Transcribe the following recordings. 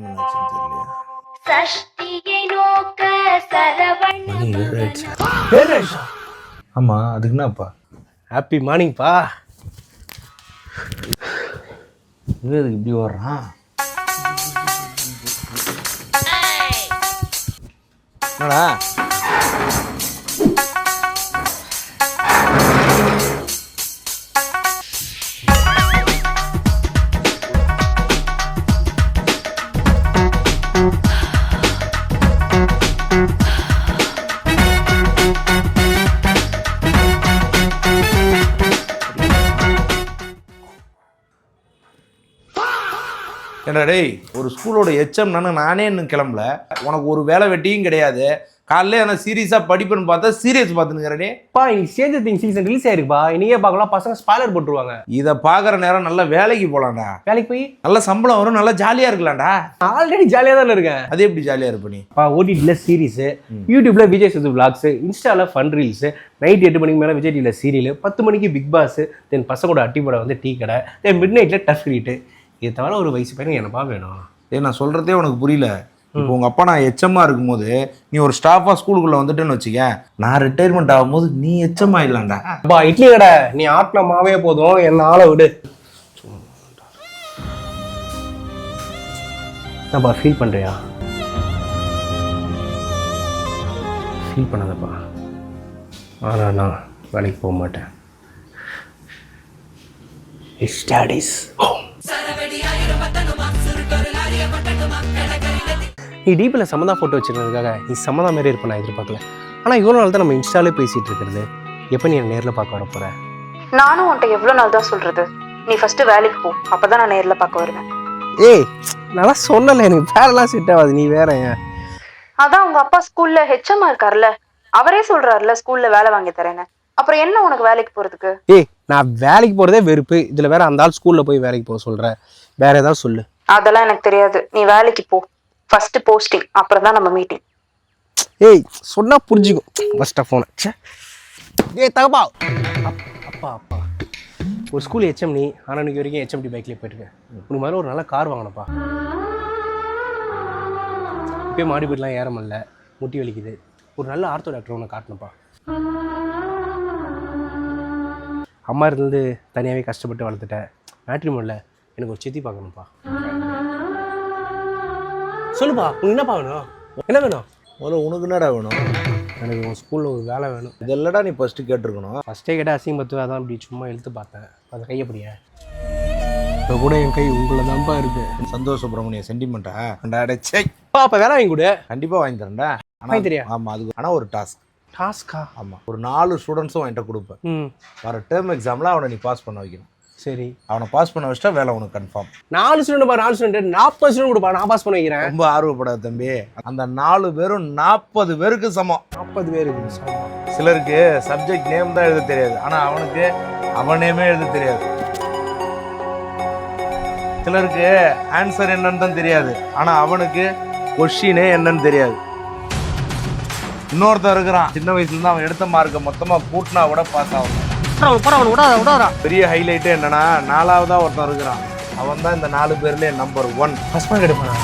Time என்னாச்சுன்னு தெரியலையா? சஷ்டியை நோக்க சரவண மணி 7 ஆயிடுச்சா? ஆமா, அதுக்கு என்னப்பா? ஹாப்பி மார்னிங்ப்பா. இதுக்கு இப்படி வர்றான்? என்னடா ஏண்டா டேய், ஒரு ஸ்கூலோட எச்எம் நானே இன்னும் கிளம்பல. உனக்கு ஒரு வேலை வெட்டியும் கிடையாது. காலையில ஆனால் சீரியஸாக படிப்புன்னு பார்த்தா சீரியஸ் பார்த்துனுங்கிறடே. பா இன்னைக்கு சேஞ்சர் திங்ஸ் சீசன் ரிலீஸ் ஆயிருக்குப்பா. இன்னைக்கே பார்க்கலாம், பசங்க ஸ்பாய்லர் போட்டுருவாங்க. இதை பார்க்குற நேரம் நல்லா வேலைக்கு போகலாம்டா. வேலைக்கு போய் நல்ல சம்பளம் வரும், நல்லா ஜாலியாக இருக்கலாம்டா. ஆல்ரெடி ஜாலியாக தானே இருக்கேன். அது எப்படி ஜாலியாக இருப்ப நீ? ஓடிடியில் சீரிஸு, யூடியூப்ல விஜய் சேது விளாக்ஸு, இன்ஸ்டாவில் ஃபன் ரீல்ஸு, நைட் 8 மணிக்கு மேலே விஜய் டிவியில் சீரியல், 10 மணிக்கு பிக் பாஸ், தென் பசங்களோட அட்டிப்படை வந்து டீ கடை, தென் மிட் நைட்டில் டஃப் ரீட்டு. இது தவிர ஒரு வயசு பையன் என்னப்பா வேணும்? நான் சொல்கிறதே உனக்கு புரியல. இப்போ உங்கள் அப்பா நான் எச்எம்மாக இருக்கும்போது நீ ஒரு ஸ்டாஃபாக ஸ்கூலுக்குள்ளே வந்துட்டுன்னு வச்சுக்க, நான் ரிட்டையர்மெண்ட் ஆகும்போது நீ எச்எம் ஆயிடலாம்டா. அப்பா இட்லி கடை நீ ஆட்டின மாவே போதும், என்ன ஆளை விடு. என்னப்பா ஃபீல் பண்ணுறியா? ஃபீல் பண்ணாதப்பா. ஆனால் நான் வேலைக்கு போக மாட்டேன். ஸ்டடீஸ். நீ டீப்பில் சம்மந்தா ஃபோட்டோ வச்சுருக்கிறதுக்காக நீ சம்மந்தா மாரி இருப்ப நான் எதிர்பார்க்கல. ஆனால் இவ்வளோ நாள் தான் நம்ம இன்ஸ்டாலே பேசிகிட்டு இருக்கிறது. எப்போ நீ நேரில் பார்க்க வர போகிற? நானும் உன்ட்ட எவ்வளோ நாள் தான் சொல்கிறது, நீ ஃபஸ்ட்டு வேலைக்கு போ, அப்போ தான் நான் நேரில் பார்க்க வருவேன். ஏய் நல்லா சொன்னல, எனக்கு வேறெல்லாம் செட் ஆகாது, நீ வேற. அதான் உங்கள் அப்பா ஸ்கூலில் ஹெச்எம்மா இருக்கார்ல, அவரே சொல்கிறாருல ஸ்கூலில் வேலை வாங்கி தரேன்னு. அப்புறம் என்ன உனக்கு வேலைக்கு போகிறதுக்கு? ஏய் நான் வேலைக்கு போகிறதே வெறுப்பு, இதில் வேற அந்த ஆள் ஸ்கூலில் போய் வேலைக்கு போக சொல்கிறேன். வேற ஏதாவது சொல்லு. அதெல்லாம் எனக்கு தெரியாது, நீ வேலைக்கு போ. ஃபர்ஸ்ட் போஸ்டிங், அப்புறம் தான் நம்ம மீட்டிங். ஏய் சொன்னா புரிஞ்சுக்கும். ஃபர்ஸ்ட் ஃபோனை. ஏய் தகப்பா. அப்பா அப்பா ஒரு ஸ்கூல் ஹெச்எம் நீ, ஆனால் இன்னைக்கு வரைக்கும் ஹெச்எம்டி பைக்லேயே போயிட்டுருக்கேன். உனக்கு மாதிரி ஒரு நல்ல கார் வாங்கினப்பா. இப்போயே மாடி போய்ட்டுலாம் ஏற முடியல, முட்டி வலிக்குது. ஒரு நல்ல ஆர்த்தோ டாக்டர் ஒன்று காட்டணுப்பா. அம்மா இருந்து தனியாகவே கஷ்டப்பட்டு வளர்த்துட்டேன். மேட்ரிமோனில் எனக்கு ஒரு சித்தி பார்க்கணும்ப்பா. சொல்லுப்பா உனக்கு என்னப்பா வேணும்? என்ன வேணும்? முதல்ல உனக்கு என்னடா வேணும்? எனக்கு உங்கள் ஸ்கூலில் ஒரு வேலை வேணும். இதெல்லடா நீ ஃபஸ்ட்டு கேட்டிருக்கணும். ஃபஸ்ட்டே கேட்டால் அசிங்கப்பத்து, அதான் அப்படி சும்மா இழுத்து பார்த்தேன். அதை கையப்படியா? இப்போ கூட என் கை உங்களை தான்ப்பா இருக்கு. சந்தோஷ் சுப்ரமணிய சென்டிமெண்ட்டா அடைச்சே. அப்போ வேலை வாங்கி கொடு. கண்டிப்பாக வாங்கி தரேன்டா. வாங்கி தெரியா? ஆமாம், அதுக்கு ஆனால் ஒரு டாஸ்க். டாஸ்கா? ஆமாம், ஒரு 4 ஸ்டூடெண்ட்ஸும் வாங்கிட்ட கொடுப்பேன். வர டேர்ம் எக்ஸாமில் அவனை நீ பாஸ் பண்ண வைக்கணும். சரி, அவனை பாஸ் பண்ண வச்சிட்டா வேலை உனக்கு கன்ஃபார்ம். 4 ஸ்டூடெண்ட்ப்பா, 4 ஸ்டூடெண்ட் 40 ஸ்டூடெண்ட் கொடுப்பா, நான் பாஸ் பண்ண வைக்கிறேன். ரொம்ப ஆர்வப்படாத தம்பி. அந்த 4 பேரும் 40 பேருக்கு சமம். 40 பேருக்கு சமம். சிலருக்கு சப்ஜெக்ட் நேம் தான் எழுத தெரியாது, ஆனால் அவனுக்கு அவன் நேமே எழுத தெரியாது. சிலருக்கு ஆன்சர் என்னன்னு தான் தெரியாது, ஆனால் அவனுக்கு கொஸ்டினே என்னன்னு தெரியாது. இன்னொருத்தன் இருக்கிறான், சின்ன வயசுலேருந்து அவன் எடுத்த மார்க்கை மொத்தமாக கூட்டினா கூட பாஸ் ஆகும். பெரிய ஹைலைட்டு என்னன்னா, 4ஆவதா ஒருத்தன் இருக்கிறான். அவன் தான் இந்த 4 பேர்லேயே நம்பர் 1. ஃபர்ஸ்ட் மார்க் எடுப்பான்.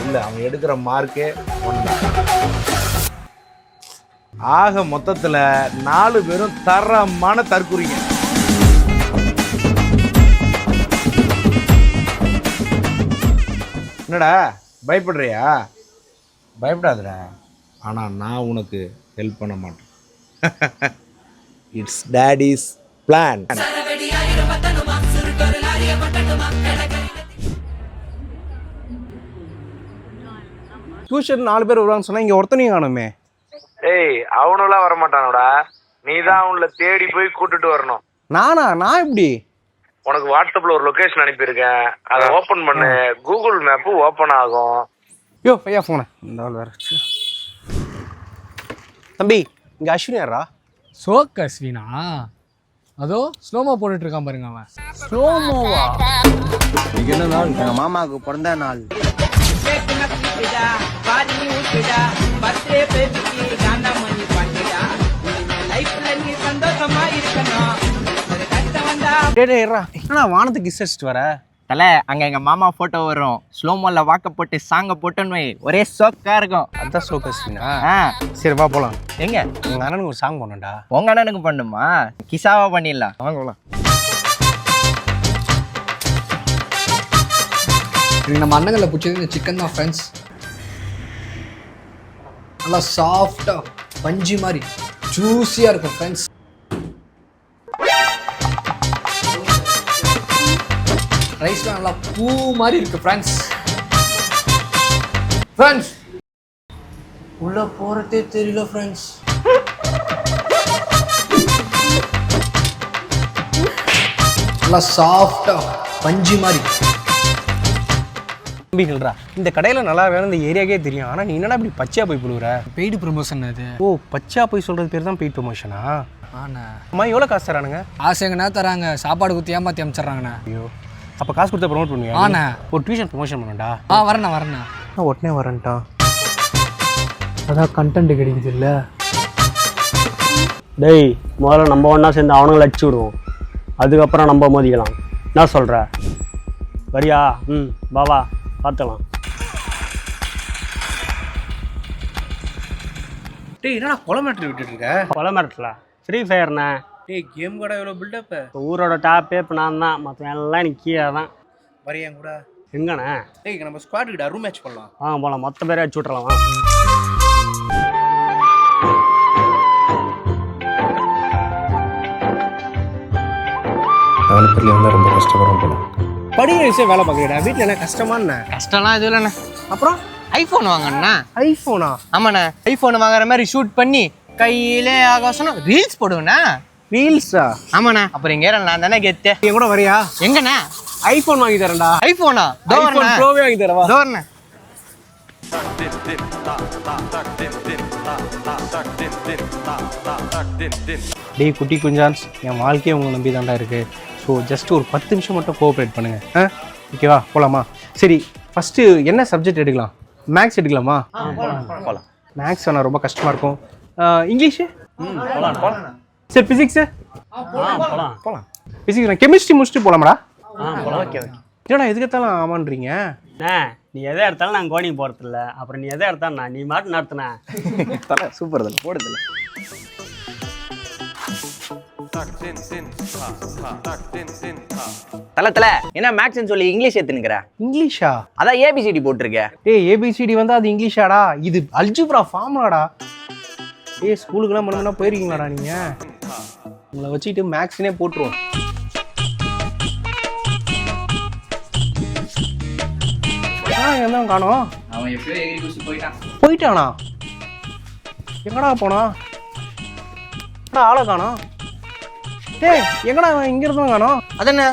இல்லை, அவன் எடுக்கிற மார்க்கே 1 தான். ஆக மொத்தத்தில் 4 பேரும் தரமான தற்குறிங்க. என்னடா பயப்படுறியா? பயப்படாதடா. ஆனால் நான் உனக்கு ஹெல்ப் பண்ண மாட்டேன். It's toadies plan. டியூஷன் 4 பேர் வருவாங்கன்னு சொன்னால் இங்கே ஒருத்தனையும் காணுமே. ஏய், அவனுலாம் வரமாட்டானோடா, நீ தான் அவங்கள தேடி போய் கூட்டிட்டு வரணும். நானா? நான் எப்படி? உனக்கு வாட்ஸ்அப்பில் ஒரு லொக்கேஷன் அனுப்பியிருக்கேன், அதை ஓப்பன் பண்ணு. கூகுள் மேப்பு ஓப்பன் ஆகும். யோ பையா ஃபோனை இந்த ஆள் வேறு. தம்பி இங்கே அஸ்வினி யாரா? சோக் அஸ்வினா? அதோ ஸ்லோமோ போட்டுட்டு இருக்கான் பாருங்க அவன். ஸ்லோமோவா? இன்னைக்கு என்ன நாள்? எங்கள் மாமாவுக்கு பிறந்த நாள். என்னடா வானத்துக்கு கிஸ் அடிச்சிட்டு வர? தலை அங்கே எங்கள் மாமா ஃபோட்டோ வரும் ஸ்லோமோவில் வாக்க போட்டு சாங்கை போட்டோன்னு வை, ஒரே சோக்காக இருக்கும். அதான் சோக அஸ்வினா. ஆ சரி வா போலாம். எங்க உங்க அண்ணனுக்கு ஒரு சாங் பண்ணண்டா. உங்கள் அண்ணனுக்கு பண்ணுமா? கிசாவா பண்ணிடலாம். வாங்க போகலாம். எனக்கு நம்ம அண்ணங்களில் பிடிச்சது இந்த சிக்கன் தான் ஃப்ரெண்ட்ஸ். நல்லா சாஃப்டாக பஞ்சு மாதிரி ஜூஸியாக இருக்கும் ஃப்ரெண்ட்ஸ். ரைஸ்லாம் நல்லா பூ மாதிரி இருக்கு ஃப்ரெண்ட்ஸ். ஃப்ரெண்ட்ஸ் உள்ள போறதே தெரியல ஃப்ரெண்ட்ஸ். நல்லா சாஃப்டா பஞ்சு மாதிரி. தம்பிகள்ரா இந்த கடையில் நல்லா வேணும், இந்த ஏரியாக்கே தெரியும். ஆனால் நீ என்னடா இப்படி பச்சையா போய் புழுவுற? பெய்டு ப்ரொமோஷன் அது. ஓ பச்சையா போய் சொல்கிறது பேர் தான் பெய்ட் ப்ரொமோஷனா? ஆண்ணா அம்மா எவ்வளோ காசு தரானுங்க? ஆசைங்கண்ணா தராங்க, சாப்பாடு குத்தி ஏமாற்றி அமிச்சிட்றாங்கண்ணா. ஐயோ அப்போ காசு கொடுத்தா ப்ரொமோட் பண்ணுவியா? ஆண்ணா ஒரு டியூஷன் ப்ரொமோஷன் பண்ணண்டா. வரேண்ணா வரேண்ணா. நான் உடனே வரேன்ட்டான். அதான் கண்டென்ட் கிடைக்குது இல்லை. டேய் முதல்ல நம்ம ஒன்றா சேர்ந்து அவனுங்களை அடிச்சு விடுவோம், அதுக்கப்புறம் நம்ம மோதிக்கலாம். என்ன சொல்கிற? வரியா? வா பார்த்துக்கலாம். டேய் என்னடா கொலை மேட்ரு விட்டுட்டு இருக்க? கொலை மிரட்டல, ஃப்ரீ ஃபயர்ண்ணே. டேய் கேம் கூட எவ்வளோ பில்டப்பு. இப்போ ஊரோட டாப்பே இப்போ நான் தான், மற்ற எல்லாம் எனக்கு கீழே தான். வரையன் கூட எங்கண்ணே? டேய் நம்ம ஸ்குவாட் ரூம் மேட்ச் பண்ணலாம். போகலாம், மொத்த பேரே அடிச்சு விட்றலாம். வா. நாலு பேர்ல வந்தால் ரொம்ப கஷ்டப்படும் போல. படிக்கிற விஷயம் வேலை பார்க்குறேடா, வீட்டில் என்ன கஷ்டமாண்ணே? கஷ்டம்லாம் எதுவும் இல்லைண்ணே. அப்புறம் ஐஃபோன் வாங்கண்ணா. ஐஃபோனா? ஆமாண்ணே, ஐஃபோன் வாங்குற மாதிரி ஷூட் பண்ணி கையிலே ஆகாசம் ரீல்ஸ் போடுவேண்ணா. ரீல்ஸா? ஆமாண்ணா. அப்புறம் இங்கே நான் தானே கெத்து. என் கூட வரியா? எங்கண்ணா? ஐஃபோன் வாங்கி தரேன்டா. ஐஃபோனா? ஐஃபோன் ப்ரோவே வாங்கி தரவா? டோர்ண்ணே. டேய் குட்டி குஞ்சான்ஸ், என் வாழ்க்கையை உங்களை நம்பி தாண்டா இருக்குது. ஸோ ஜஸ்ட் ஒரு 10 நிமிஷம் மட்டும் கோஆப்ரேட் பண்ணுங்கள். ஓகேவா? போகலாமா? சரி ஃபஸ்ட்டு என்ன சப்ஜெக்ட் எடுக்கலாம்? மேக்ஸ் எடுக்கலாமா? போகலாம். மேக்ஸ் ஆனால் ரொம்ப கஷ்டமாக இருக்கும். இங்கிலீஷு? சரி ஃபிசிக்ஸு? போகலாம். ஃபிசிக்ஸ் நான் கெமிஸ்ட்ரி முடிச்சுட்டு போகலாமாடா? ஓகே. என்னடா எதுக்கத்தாலும் ஆமான்றீங்க? நீ எதை எடுத்தாலும் நான் கோடிங் போகிறதில்ல, அப்புறம் நீ எதை எடுத்தாண்ணா நீ மாட்டு நடத்தின. தலை சூப்பர் தலை போடுதில்ல. தல என்ன மேக்ஸ்ன்னு சொல்லி இங்கிலீஷ் எடுத்துனுக்குற? இங்கிலீஷா? அதான் ஏபிசிடி போட்டிருக்க. டேய் ஏபிசிடி வந்து அது இங்கிலீஷாடா, இது அல்ஜிப்ரா ஃபார்முலாடா. ஏய் ஸ்கூலுக்குலாம் மனமுன்னா போயிருக்கீங்களாடா நீங்கள்? உங்களை வச்சுக்கிட்டு மேக்ஸ்னே போட்டுருவோம். எங்க காணோம்? அவன் எப்படியோ எகிரி குச்சி போயிட்டான். போயிட்டானா? எங்கடா போனா? ஆளை காணோம். டேய் எங்கடா அவன் இங்க இருந்தும் காணோம்? அதென்ன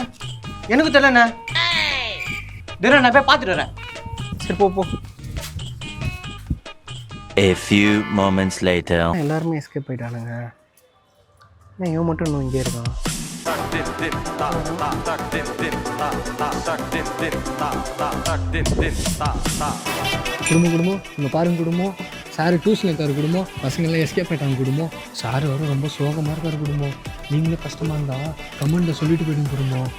எனக்கு தெரியலண்ணே. நான் போய் பார்த்துட்டு வரேன். சரி போ. A few moments later. எல்லாருமே எஸ்கேப் போயிட்டானுங்க. நான் இவன் மட்டும் இன்னும் இங்கே இருக்கான். குடும்பம் இங்கே பாருங்க குடும்பம். சாரு டியூஷன் இருக்காரு குடும்பம். பசங்கள்லாம் எஸ்கேப் ஆயிட்டாங்க குடும்பம். சாரு வர ரொம்ப சோகமாக இருக்காரு குடும்பம். நீங்களே கஷ்டமாக இருந்தா கமெண்ட்டில் சொல்லிட்டு போயிடுங்க குடும்பம்.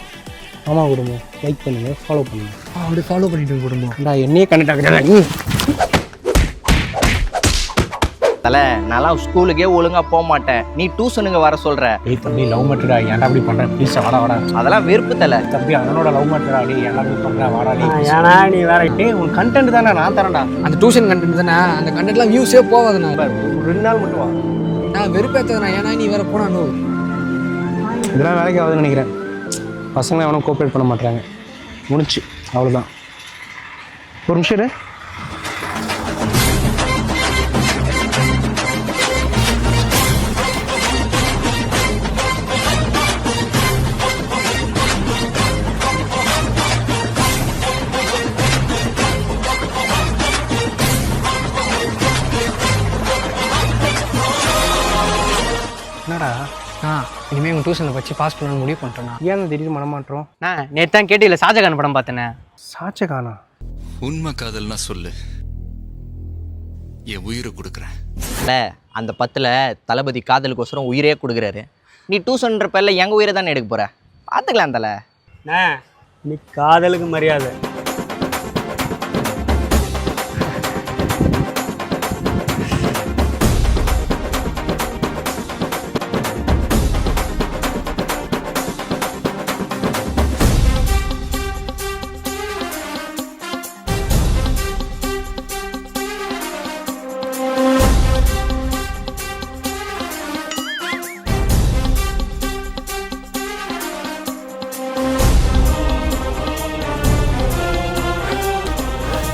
ஆமாம் குடும்பம், லைக் பண்ணுங்க, ஃபாலோ பண்ணுங்க. அப்படி ஃபாலோ பண்ணிட்டு குடும்பம். என்னையே கனெக்ட் ஆகுறா நீ? தல நான்லாம் ஸ்கூலுக்கே ஒழுங்கா போக மாட்டேன், நீ டியூஷனுங்க வர சொல்ற. ஏய் தம்பி லவ் மேட்டரா, ஏன்டா அப்படி பண்றேன்? ப்ளீஸ் வாடா. அதெல்லாம் வெறுப்பு தல. தம்பி அவனோட லவ் மேட்டரா, டேய் ஏன்டா அப்படி பண்ற? வாடா டேய். ஏன்னா நீ வேற. டேய் உன் கண்டென்ட் தானே நான் தரேன்டா. அந்த டியூஷன் கண்டென்ட் தானே, அந்த கண்டென்ட்லாம் வியூஸே போகாதுண்ணா. ஒரு 2 நாள் மட்டும் வா. நான் வெறுப்பேற்றதுண்ணா, ஏன்னா நீ வேற போனானோ. இதெல்லாம் வேலைக்கு ஆகுதுன்னு நினைக்கிறேன். பசங்களை அவனும் கோஆப்ரேட் பண்ண மாட்டாங்க. முடிச்சு அவ்வளோதான். ஒரு நிமிஷம் இரு. என்னடா? இனிமேல் உங்கள் டியூஷனை வச்சு பாஸ் பண்ணணும்னு முடிவு பண்ணிட்டேண்ணா. ஏன் திடீர்னு மனமாற்றம்? நான் நேற்று தான் கேட்டு இல்லை ஷாஜகான் படம் பார்த்தேனே. ஷாஜகானா? உண்மை காதல்னா சொல்லு, என் உயிரை கொடுக்குறேன். இல்லை அந்த 10ல் தளபதி காதலுக்கோசரம் உயிரே கொடுக்குறாரு. நீ டியூஷன்ற பேரில் எங்கள் உயிரை தானே எடுக்க போகிற. பார்த்துக்கலாம் தல. நீ காதலுக்கு மரியாதை.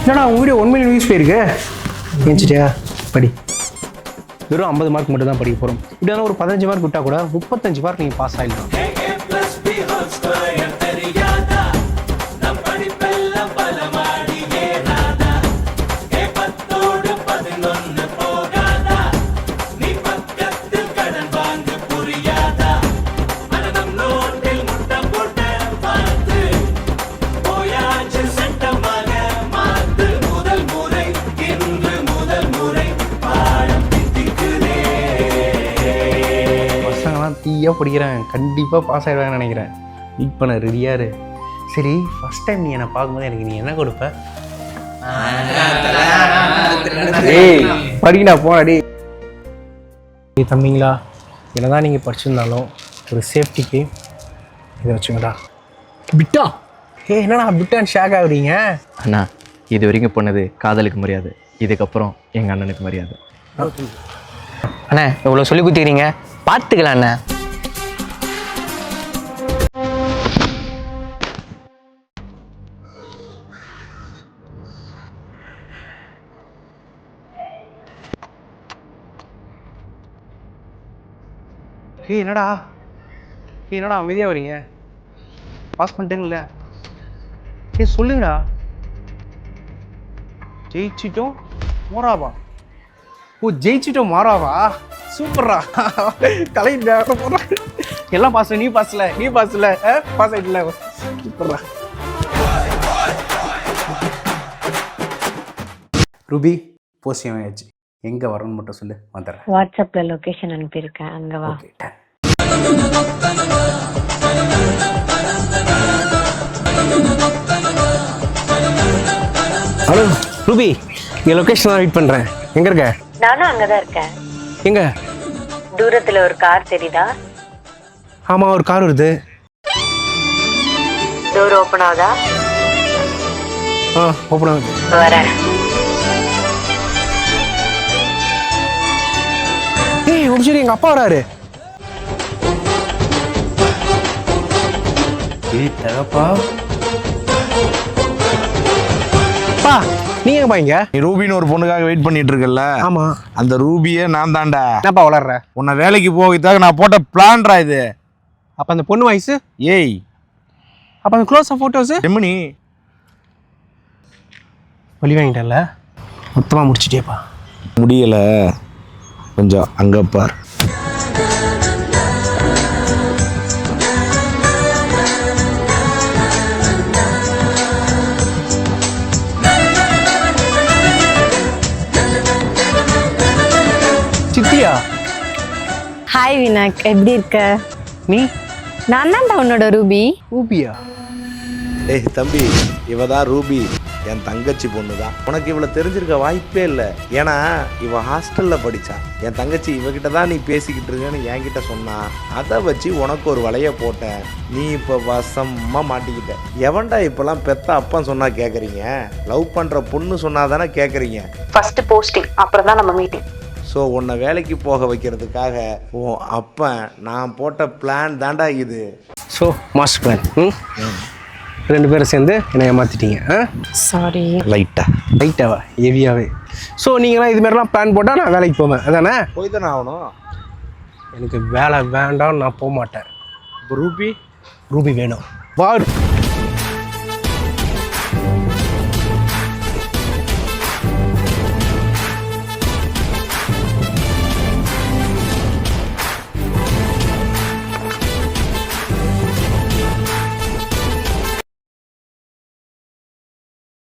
என்னடா உங்கள் வீடியோ 1 மில்லியன் வியூஸ் போயிருக்கு. நினச்சிட்டியா படி. வெறும் 50 மார்க் மட்டும் தான் படிக்க போகிறோம். இப்படியான ஒரு 15 மார்க் விட்டால் கூட 35 மார்க் நீங்கள் பாஸ் ஆகிடலாம். தீயாக படிக்கிறேன், கண்டிப்பாக பாஸ் ஆகிடுவாங்கன்னு நினைக்கிறேன். வெயிட் பண்ண ரெடியாரு. சரி, ஃபஸ்ட் டைம் நீ என்னை பார்க்கும்போது எனக்கு நீ என்ன கொடுப்ப? ஏய் படிக்கடா போடாடி. தம்பிங்களா, என்ன தான் நீங்கள் படிச்சிருந்தாலும் ஒரு சேஃப்டிக்கு இதை வச்சுங்கடா. பிட்டா என்னடா பிட்டான்னு ஷேக் ஆகுறீங்க? அண்ணா, இது வரைக்கும் போனது காதலுக்கு மரியாதை, இதுக்கப்புறம் எங்கள் அண்ணனுக்கு மரியாதை. அண்ணா இவ்வளோ சொல்லி கொடுத்துக்கிறீங்க, பார்த்துக்கலாம் அண்ணா. என்னடா அமைதியாக வரீங்க? பாஸ் பண்ணிட்டேங்கள? சொல்லுங்கடா. ஜெயிச்சிட்டோம் மோராவா? ஓ ஜெயிச்சிட்டோம் மாறாவா? சூப்பர்ரா. கலை எல்லாம் பாஸ்ல, நீ பாஸ்ல பாஸ் ஆயிட்டல. சூப்பர்ரா. ரூபி போஸ்டிங் ஆயிடுச்சு. எங்கே வரணும்னு மட்டும் சொல்லு, வந்துடுறேன். வாட்ஸ்அப்பில் லொக்கேஷன் அனுப்பியிருக்கேன், அங்கே வா. ஹலோ ரூபி, இங்கே லொக்கேஷன் தான் வெயிட் பண்ணுறேன். எங்கே இருக்க? நானும் அங்கே தான் இருக்கேன். எங்கே? தூரத்தில் ஒரு கார் தெரியுதா? ஆமாம், ஒரு கார் வருது. டோர் ஓப்பன் ஆகுதா? ஓப்பன் ஆகுது. வரேன். ஒரு சரி, எங்கள் அப்பா வராரு. தகப்பா நீங்க பாங்க. நீ ரூபின்னு ஒரு பொண்ணுக்காக வெயிட் பண்ணிட்டு இருக்கல? ஆமா. அந்த ரூபியே நான் தான்டா. என்னப்பா வளர்ற? உன்னை வேலைக்கு போகிறதுக்காக நான் போட்ட பிளான்டா இது. அப்ப அந்த பொண்ணு வயசு? ஏய், அப்ப அந்த க்ளோஸ் அப் போட்டோஸ் எம்மனி வழி வாங்கிட்டல, மொத்தமா முடிச்சிட்டேப்பா. முடியல, கொஞ்சம் அங்க பார். சித்தியா? ஹாய் வினாக், எப்படி இருக்க? நீ? நான் தான்டா உன்னோட ரூபி. ரூபியா? ஏய் தம்பி, இவதான் ரூபி, என் தங்கச்சி பொண்ணு தான். உனக்கு இவளை தெரிஞ்சிருக்க வாய்ப்பே இல்லை. ஏன்னா இவ ஹாஸ்டல்ல படிச்சா. என் தங்கச்சி இவகிட்ட தான் நீ பேசிக்கிட்டு இருக்கன்னு என்கிட்ட சொன்னா. அதை வச்சு உனக்கு ஒரு வலைய போட்டேன். நீ இப்போ வசமா மாட்டிக்கிட்ட. எவன்டா இப்பெல்லாம் பெத்த அப்பன் சொன்னா கேட்குறீங்க? லவ் பண்ற பொண்ணு சொன்னா தானே கேட்குறீங்க? ஃபர்ஸ்ட் போஸ்டிங், அப்புறம் தான் நம்ம மீட்டிங். ஸோ உன்னை வேலைக்கு போக வைக்கிறதுக்காக உன் அப்பன் நான் போட்ட பிளான் தாண்டா இது. So master plan. ரெண்டு பேரும் சேர்ந்து என்னை ஏமாத்திட்டீங்க. சாரி. லைட்டாவா? ஹெவியாகவே. ஸோ நீங்களாம் இது மாதிரிலாம் பிளான் போட்டால் நான் வேலைக்கு போவேன், அதானே? போய் தானே ஆகணும். எனக்கு வேலை வேண்டாம், நான் போக மாட்டேன். இப்போ ரூபி வேணும். வா.